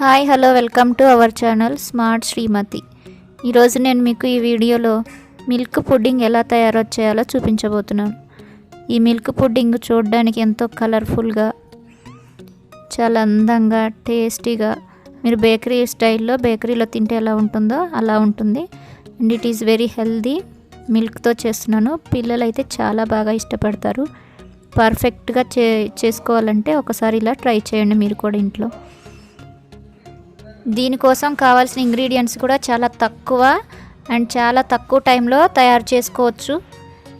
Hi hello welcome to our channel smart Srimathi. ఈరోజు నేను మీకు ఈ వీడియోలో మిల్క్ పుడ్డింగ్ ఎలా తయారు చేయాలో చూపించబోతున్నాను. ఈ మిల్క్ పుడ్డింగ్ చూడడానికి ఎంతో కలర్ఫుల్గా, చాలా అందంగా, టేస్టీగా, మీరు బేకరీలో తింటే ఎలా ఉంటుందో అలా ఉంటుంది. And it is very healthy. మిల్క్తో చేస్తున్నాను. పిల్లలు అయితే చాలా బాగా ఇష్టపడతారు. పర్ఫెక్ట్గా చేసుకోవాలంటే ఒకసారి ఇలా ట్రై చేయండి మీరు కూడా ఇంట్లో. దీనికోసం కావాల్సిన ఇంగ్రీడియంట్స్ కూడా చాలా తక్కువ అండ్ చాలా తక్కువ టైంలో తయారు చేసుకోవచ్చు.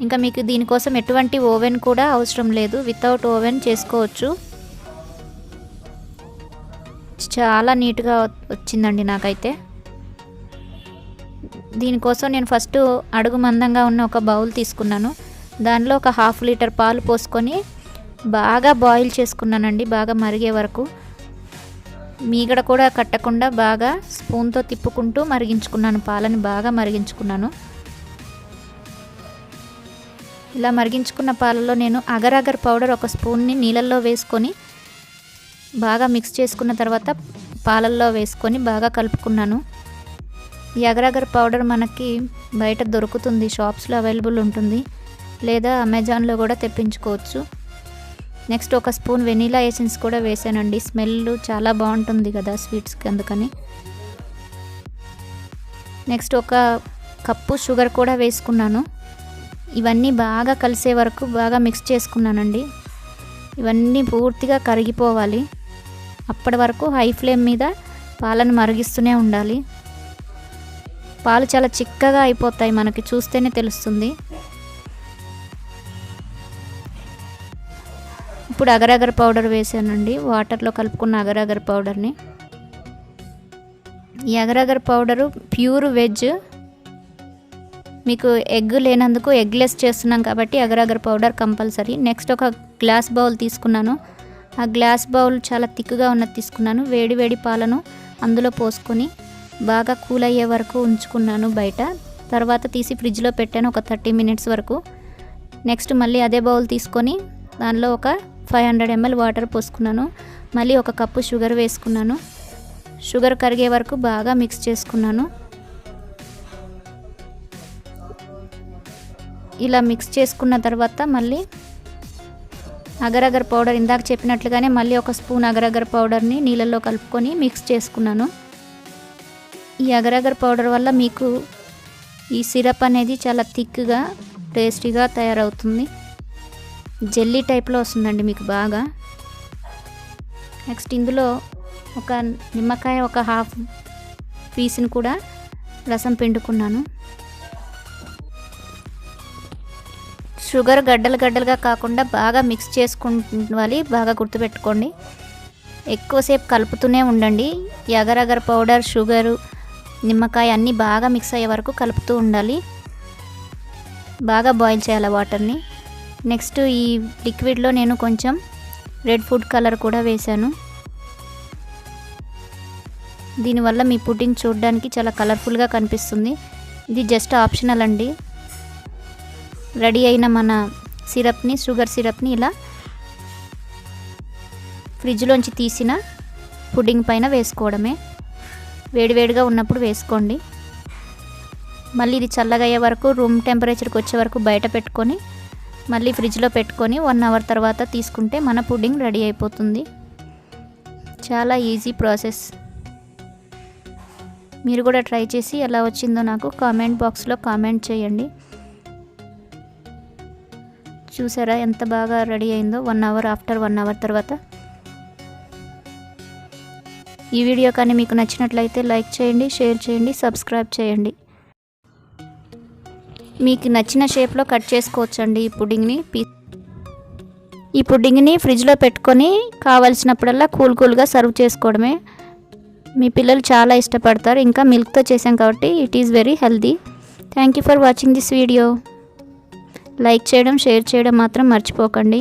ఇంకా మీకు దీనికోసం ఎటువంటి ఓవెన్ కూడా అవసరం లేదు. వితౌట్ ఓవెన్ చేసుకోవచ్చు. చాలా నీట్గా వచ్చిందండి నాకైతే. దీనికోసం నేను ఫస్ట్ అడుగు మందంగా ఉన్న ఒక బౌల్ తీసుకున్నాను. దానిలో ఒక 1/2 లీటర్ పాలు పోసుకొని బాగా బాయిల్ చేసుకున్నానండి, బాగా మరిగే వరకు. మీగడ కూడా కట్టకుండా బాగా స్పూన్తో తిప్పుకుంటూ మరిగించుకున్నాను. పాలని బాగా మరిగించుకున్నాను. ఇలా మరిగించుకున్న పాలలో నేను అగర్ పౌడర్ ఒక స్పూన్ని నీళ్ళల్లో వేసుకొని బాగా మిక్స్ చేసుకున్న తర్వాత పాలల్లో వేసుకొని బాగా కలుపుకున్నాను. ఈ అగర్ పౌడర్ మనకి బయట దొరుకుతుంది, షాప్స్లో అవైలబుల్ ఉంటుంది, లేదా అమెజాన్లో కూడా తెప్పించుకోవచ్చు. నెక్స్ట్ ఒక స్పూన్ వెనీలా ఎసెన్స్ కూడా వేసానండి. స్మెల్ చాలా బాగుంటుంది కదా స్వీట్స్కి, అందుకని. నెక్స్ట్ ఒక కప్పు షుగర్ కూడా వేసుకున్నాను. ఇవన్నీ బాగా కలిసే వరకు బాగా మిక్స్ చేసుకున్నానండి. ఇవన్నీ పూర్తిగా కరిగిపోవాలి. అప్పటి వరకు హై ఫ్లేమ్ మీద పాలను మరిగిస్తూనే ఉండాలి. పాలు చాలా చిక్కగా అయిపోతాయి, మనకి చూస్తేనే తెలుస్తుంది. ఇప్పుడు అగర్ పౌడర్ వేసానండి. వాటర్లో కలుపుకున్న అగర్ పౌడర్ని. ఈ అగర్ పౌడరు ప్యూర్ వెజ్. మీకు ఎగ్ లేనందుకు ఎగ్లెస్ చేస్తున్నాం కాబట్టి అగర్ పౌడర్ కంపల్సరీ. నెక్స్ట్ ఒక గ్లాస్ బౌల్ తీసుకున్నాను. ఆ గ్లాస్ బౌల్ చాలా థిక్గా ఉన్నది తీసుకున్నాను. వేడి పాలను అందులో పోసుకొని బాగా కూల్ అయ్యే వరకు ఉంచుకున్నాను బయట. తర్వాత తీసి ఫ్రిడ్జ్లో పెట్టాను ఒక 30 మినిట్స్ వరకు. నెక్స్ట్ మళ్ళీ అదే బౌల్ తీసుకొని దానిలో ఒక 500 ml వాటర్ పోసుకున్నాను. మళ్ళీ ఒక కప్పు షుగర్ వేసుకున్నాను. షుగర్ కరిగే వరకు బాగా మిక్స్ చేసుకున్నాను. ఇలా మిక్స్ చేసుకున్న తర్వాత మళ్ళీ అగర్ పౌడర్ ఇందాక చెప్పినట్లుగానే మళ్ళీ ఒక స్పూన్ అగర్ పౌడర్ని నీళ్ళల్లో కలుపుకొని మిక్స్ చేసుకున్నాను. ఈ అగర్ పౌడర్ వల్ల మీకు ఈ సిరప్ అనేది చాలా థిక్గా, టేస్టీగా తయారవుతుంది. జెల్లీ టైప్లో వస్తుందండి మీకు బాగా. నెక్స్ట్ ఇందులో ఒక నిమ్మకాయ ఒక 1/2 పీస్ని కూడా రసం పిండుకున్నాను. షుగర్ గడ్డలుగా కాకుండా బాగా మిక్స్ చేసుకోవాలి. బాగా గుర్తుపెట్టుకోండి. ఎక్కువసేపు కలుపుతూనే ఉండండి. ఈ అగర్ పౌడర్, షుగరు, నిమ్మకాయ అన్నీ బాగా మిక్స్ అయ్యే వరకు కలుపుతూ ఉండాలి. బాగా బాయిల్ చేయాలి వాటర్ని. నెక్స్ట్ ఈ లిక్విడ్లో నేను కొంచెం రెడ్ ఫుడ్ కలర్ కూడా వేశాను. దీనివల్ల మీ పుడ్డింగ్ చూడడానికి చాలా కలర్ఫుల్గా కనిపిస్తుంది. ఇది జస్ట్ ఆప్షనల్ అండి. రెడీ అయిన మన సిరప్ని, షుగర్ సిరప్ని ఇలా ఫ్రిడ్జ్లోంచి తీసిన పుడ్డింగ్ పైన వేసుకోవడమే. వేడిగా ఉన్నప్పుడు వేసుకోండి. మళ్ళీ ఇది చల్లగా అయ్యే వరకు, రూమ్ టెంపరేచర్కి వచ్చే వరకు బయట పెట్టుకొని మళ్ళీ ఫ్రిడ్జ్లో పెట్టుకొని 1 అవర్ తర్వాత తీసుకుంటే మన పుడ్డింగ్ రెడీ అయిపోతుంది. చాలా ఈజీ ప్రాసెస్. మీరు కూడా ట్రై చేసి ఎలా వచ్చిందో నాకు కామెంట్ బాక్స్లో కామెంట్ చేయండి. చూసారా ఎంత బాగా రెడీ అయిందో 1 అవర్ ఆఫ్టర్ 1 అవర్ తర్వాత. ఈ వీడియో కానీ మీకు నచ్చినట్లయితే లైక్ చేయండి, షేర్ చేయండి, సబ్స్క్రైబ్ చేయండి. మీకు నచ్చిన షేప్లో కట్ చేసుకోవచ్చండి ఈ పుడ్డింగ్ని ఫ్రిడ్జ్లో పెట్టుకొని కావాల్సినప్పుడల్లా కూల్గా సర్వ్ చేసుకోవడమే. మీ పిల్లలు చాలా ఇష్టపడతారు. ఇంకా మిల్క్తో చేసాం కాబట్టి it is very healthy. Thank you for watching this video. Like చేయడం, షేర్ చేయడం మాత్రం మర్చిపోకండి.